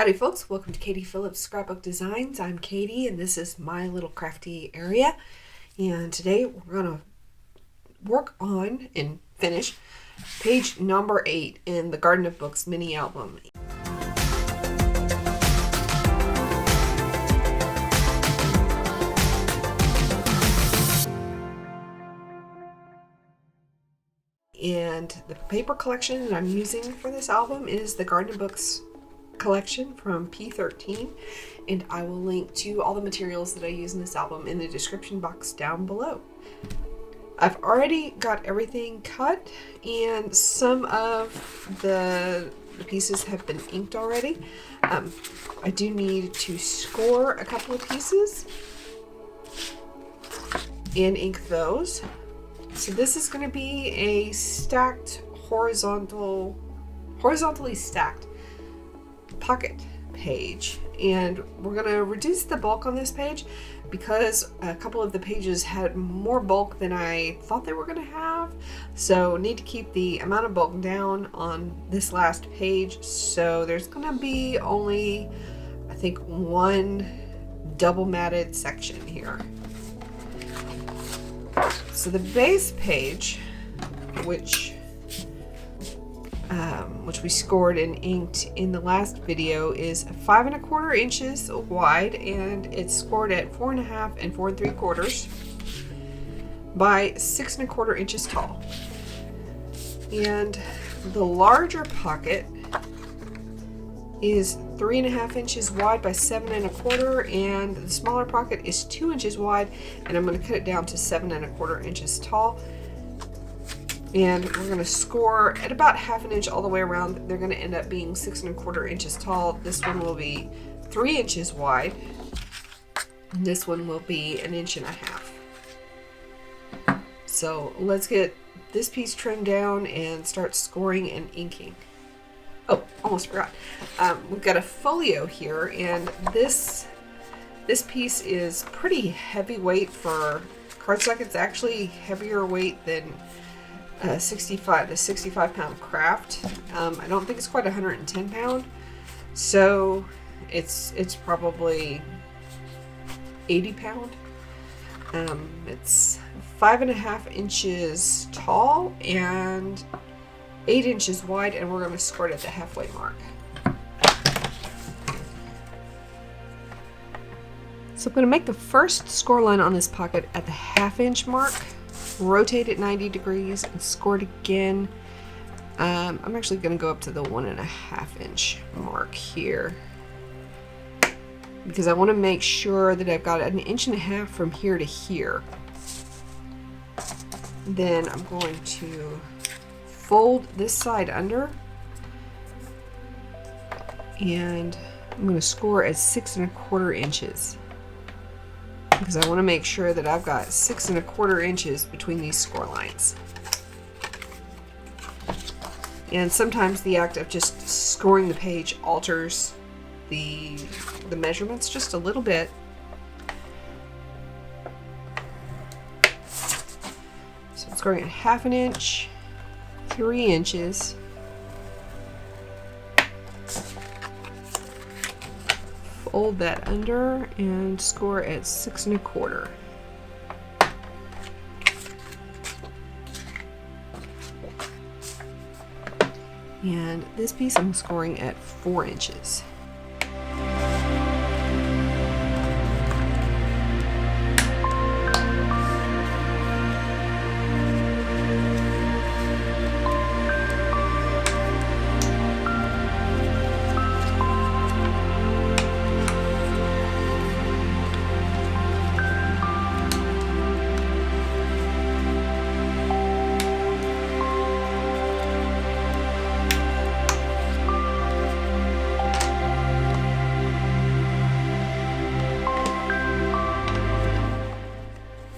Howdy folks, welcome to Katie Phillips Scrapbook Designs. I'm Katie and this is my little crafty area, and today we're going to work on and finish page number 8 in the Garden of Books mini album. And the paper collection that I'm using for this album is the Garden of Books collection from P13, and I will link to all the materials that I use in this album in the description box down below. I've already got everything cut, and some of the pieces have been inked already. I do need to score a couple of pieces and ink those. So this is going to be a stacked horizontally stacked pocket page, and we're going to reduce the bulk on this page because a couple of the pages had more bulk than I thought they were going to have, so need to keep the amount of bulk down on this last page. So there's going to be only, I think, one double matted section here. So the base page, which we scored and inked in the last video, is 5 1/4 inches wide, and it's scored at 4 1/2 and 4 3/4 by 6 1/4 inches tall. And the larger pocket is 3 1/2 inches wide by 7 1/4, and the smaller pocket is 2 inches wide, and I'm going to cut it down to 7 1/4 inches tall. And we're going to score at about 1/2 inch all the way around. They're going to end up being 6 1/4 inches tall. This one will be 3 inches wide, and this one will be 1.5 inches. So let's get this piece trimmed down and start scoring and inking. Oh, almost forgot. We've got a folio here, and this piece is pretty heavyweight for cardstock. It's actually heavier weight than the 65 pound Craft. I don't think it's quite 110 pound, so it's probably 80 pound. It's 5 1/2 inches tall and 8 inches wide, and we're going to score it at the halfway mark. So I'm going to make the first score line on this pocket at the 1/2 inch mark, rotate it 90 degrees, and score it again. I'm actually going to go up to the 1 1/2 inch mark here, because I want to make sure that I've got 1.5 inches from here to here. Then I'm going to fold this side under, and I'm going to score at 6 1/4 inches, because I want to make sure that I've got 6 1/4 inches between these score lines. And sometimes the act of just scoring the page alters the measurements just a little bit. So I'm scoring at 1/2 inch, 3 inches, fold that under and score at 6 1/4. And this piece I'm scoring at 4 inches.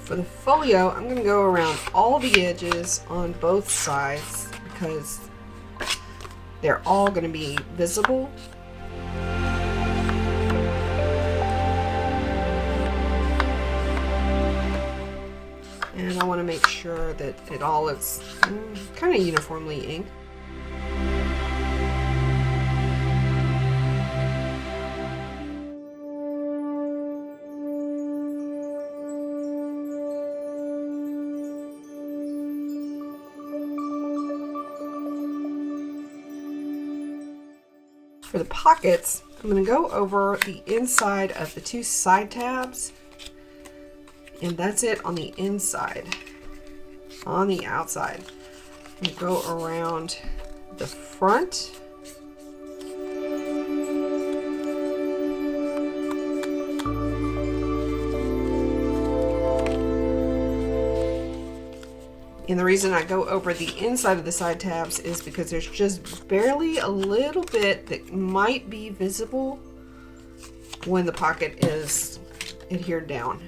For the folio, I'm going to go around all the edges on both sides because they're all going to be visible. And I want to make sure that it all looks kind of uniformly inked. For the pockets, I'm going to go over the inside of the two side tabs, and that's it on the inside. On the outside, I'm going to go around the front. And the reason I go over the inside of the side tabs is because there's just barely a little bit that might be visible when the pocket is adhered down.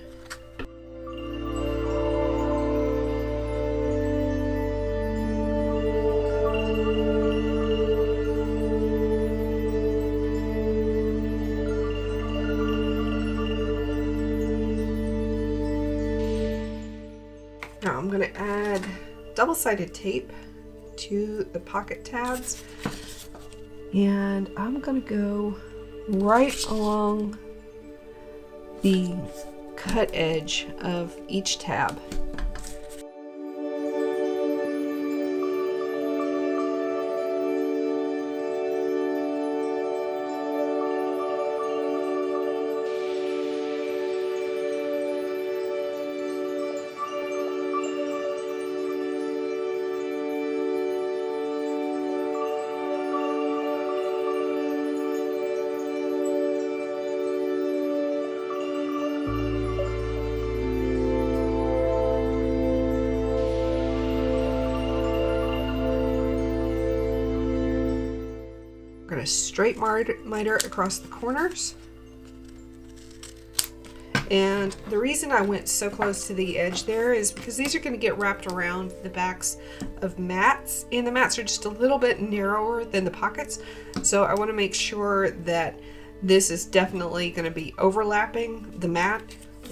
Now I'm going to add double-sided tape to the pocket tabs, and I'm going to go right along the cut edge of each tab. We're going to straight miter across the corners. And the reason I went so close to the edge there is because these are going to get wrapped around the backs of mats, and the mats are just a little bit narrower than the pockets. So I want to make sure that this is definitely going to be overlapping the mat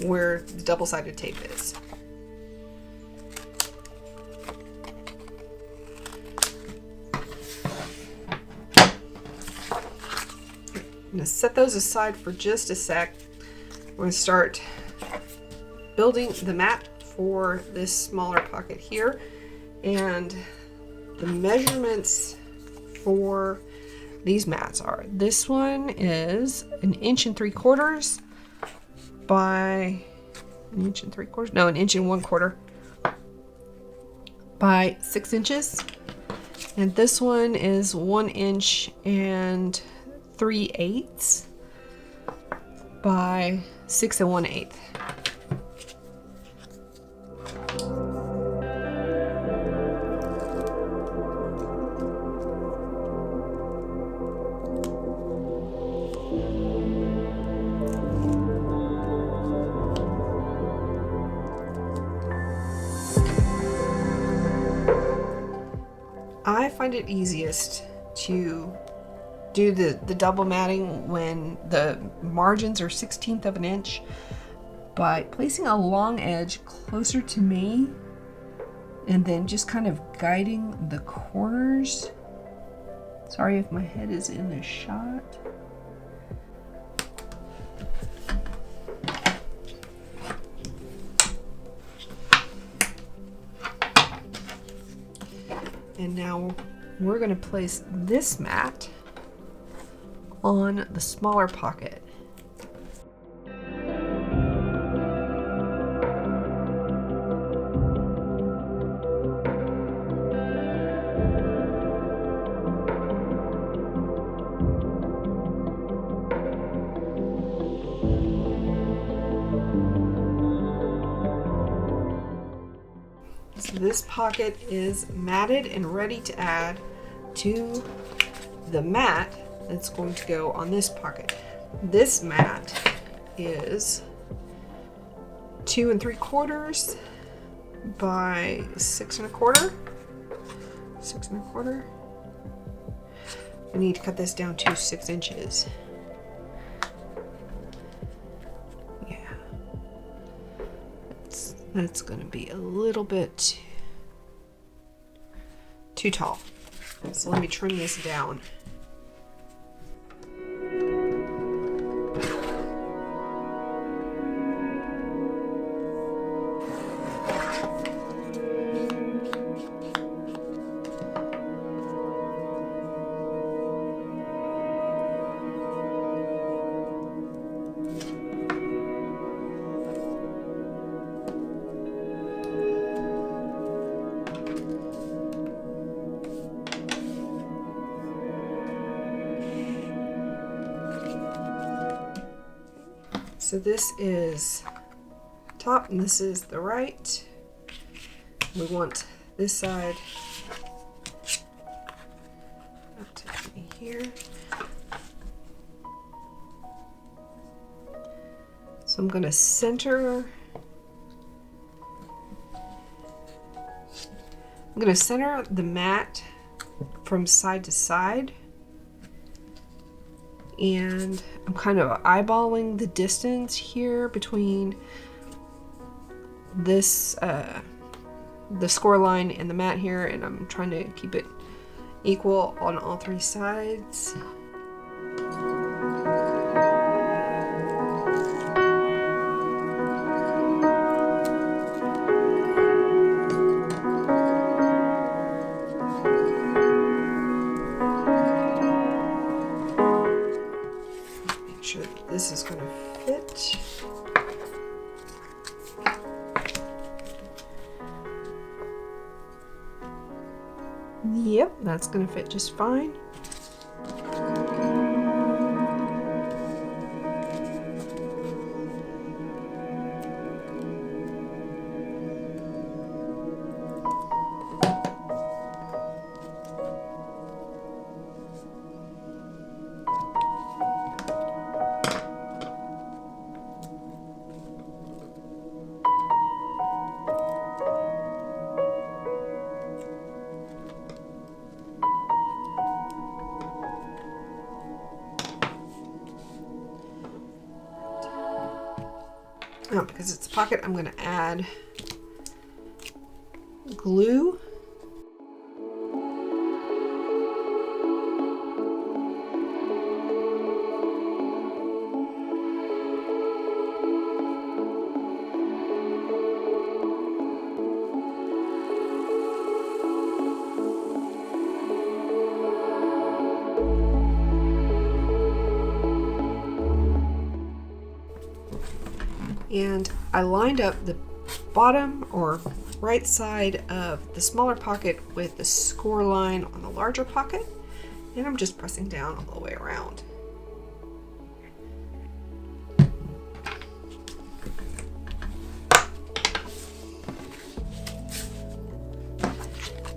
where the double-sided tape is. I'm going to set those aside for just a sec. We're going to start building the mat for this smaller pocket here, and the measurements for these mats are, this one is 1 3/4 inches by 1 3/4, no, 1 1/4 inches by 6 inches, and this one is 1 3/8 inches by 6 1/8. I find it easiest to do the double matting when the margins are 1/16 of an inch by placing a long edge closer to me and then just kind of guiding the corners. Sorry if my head is in the shot. And now we're going to place this mat on the smaller pocket. So this pocket is matted and ready to add to the mat that's going to go on this pocket. This mat is 2 3/4 by 6 1/4. 6 1/4. I need to cut this down to 6 inches. Yeah, that's going to be a little bit too tall. So let me trim this down. so this is top and this is the right. We want this side up to here. So I'm going to center. I'm going to center the mat from side to side, and I'm kind of eyeballing the distance here between this the score line and the mat here, and I'm trying to keep it equal on all three sides. Make sure that this is going to fit. Yep, that's going to fit just fine. Now, because it's a pocket, I'm going to add glue. And I lined up the bottom or right side of the smaller pocket with the score line on the larger pocket, and I'm just pressing down all the way around.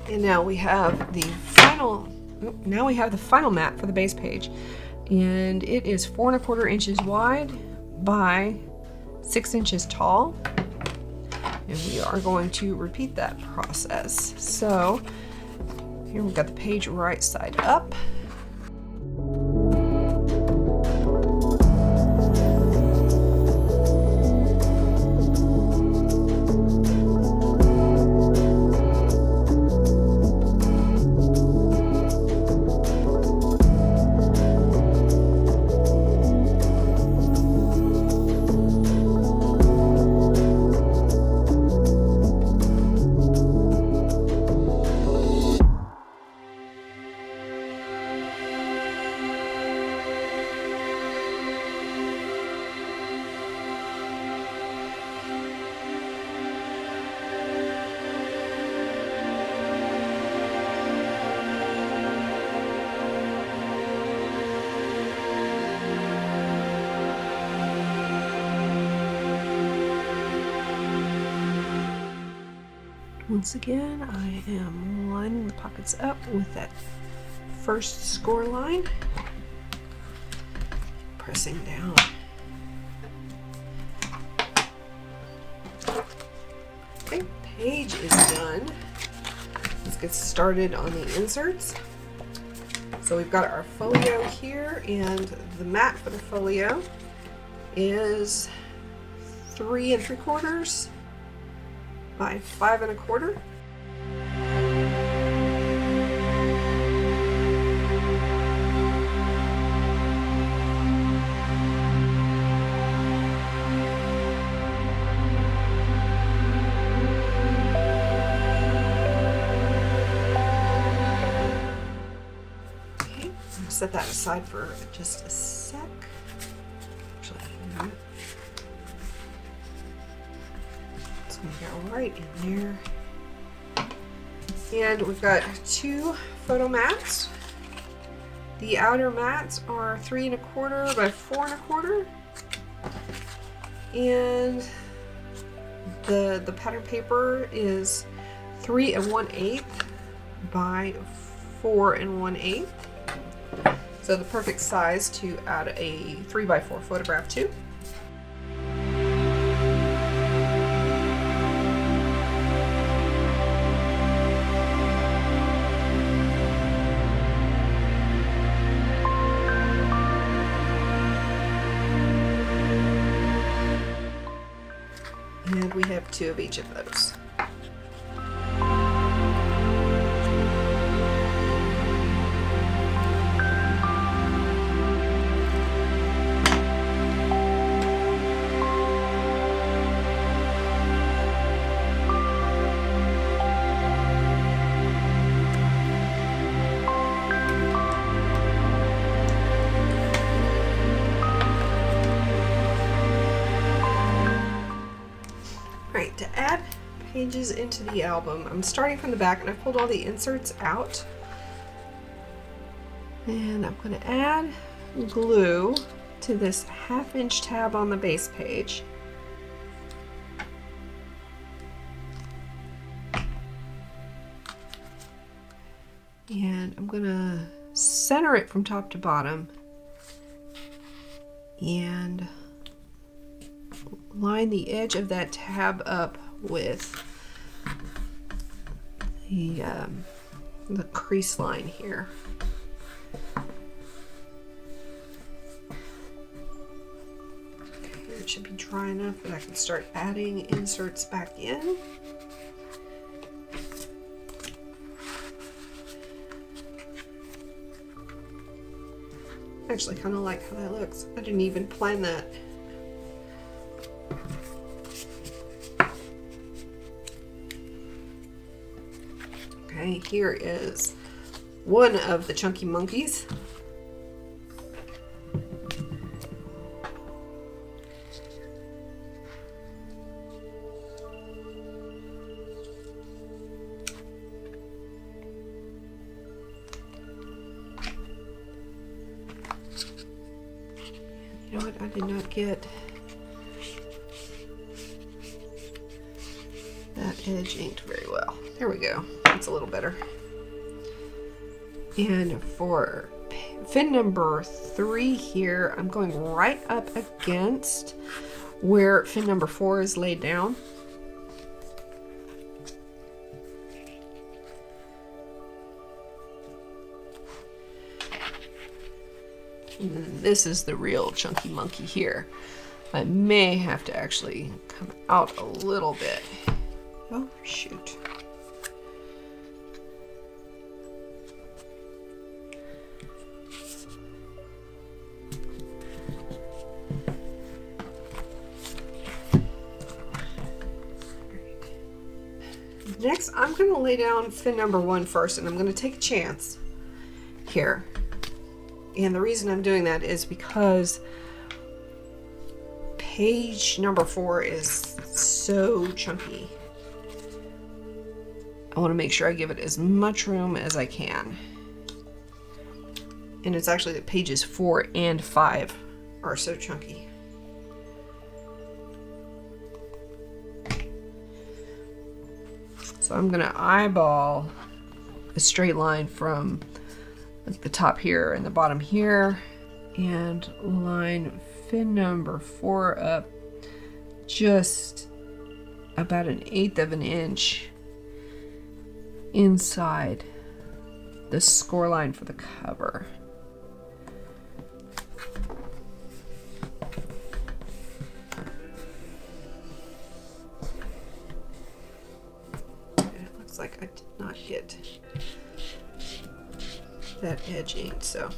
And now we have the final mat for the base page, and it is 4 1/4 inches wide by 6 inches tall, and we are going to repeat that process. So here we've got the page right side up. Once again, I am lining the pockets up with that first score line, pressing down. Okay, page is done. Let's get started on the inserts. So we've got our folio here, and the mat for the folio is 3 3/4 by 5 1/4. Okay, I'll set that aside for just a sec. Actually, no. Go right in there. And we've got 2 photo mats. The outer mats are 3 1/4 by 4 1/4. And the pattern paper is 3 1/8 by 4 1/8. So the perfect size to add a 3x4 photograph to. And we have 2 of each of those. Right, to add pages into the album, I'm starting from the back and I've pulled all the inserts out. And I'm going to add glue to this 1/2 inch tab on the base page. And I'm going to center it from top to bottom and line the edge of that tab up with the crease line here. Okay, it should be dry enough that I can start adding inserts back in. I actually kind of like how that looks. I didn't even plan that. Okay, here is one of the chunky monkeys. You know what? I did not get that edge inked very well. There we go. That's a little better. And for fin number 3 here, I'm going right up against where fin number 4 is laid down. And this is the real chunky monkey here. I may have to actually come out a little bit. Oh, shoot. Next, I'm going to lay down fin number 1 first, and I'm going to take a chance here. And the reason I'm doing that is because page number 4 is so chunky. I want to make sure I give it as much room as I can. And it's actually that pages 4 and 5 are so chunky. So I'm going to eyeball a straight line from the top here and the bottom here and line fin number 4 up just about 1/8 of an inch inside the score line for the cover. It looks like I did not get that edge inked, so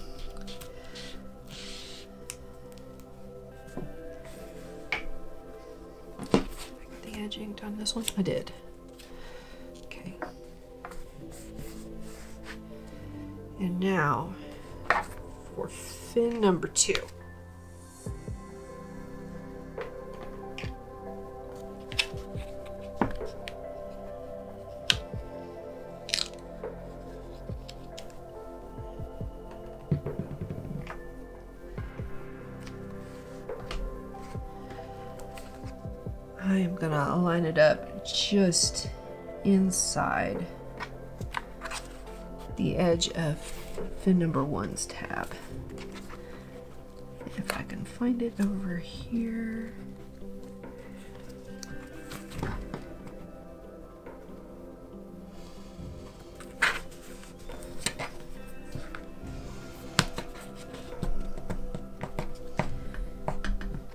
I got the edge inked on this one. I did. Okay. And now for fin number 2. I am gonna line it up just inside the edge of fin number 1's tab. If I can find it over here.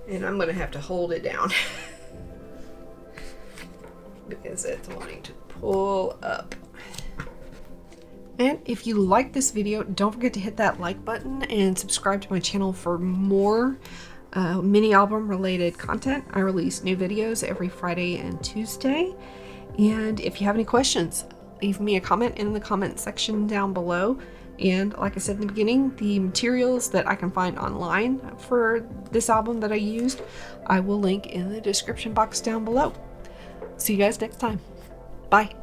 And I'm gonna have to hold it down because it's wanting to pull up. And if you like this video, don't forget to hit that like button and subscribe to my channel for more mini album related content. I release new videos every Friday and Tuesday. And if you have any questions, leave me a comment in the comment section down below. And like I said in the beginning, the materials that I can find online for this album that I used, I will link in the description box down below. See you guys next time. Bye.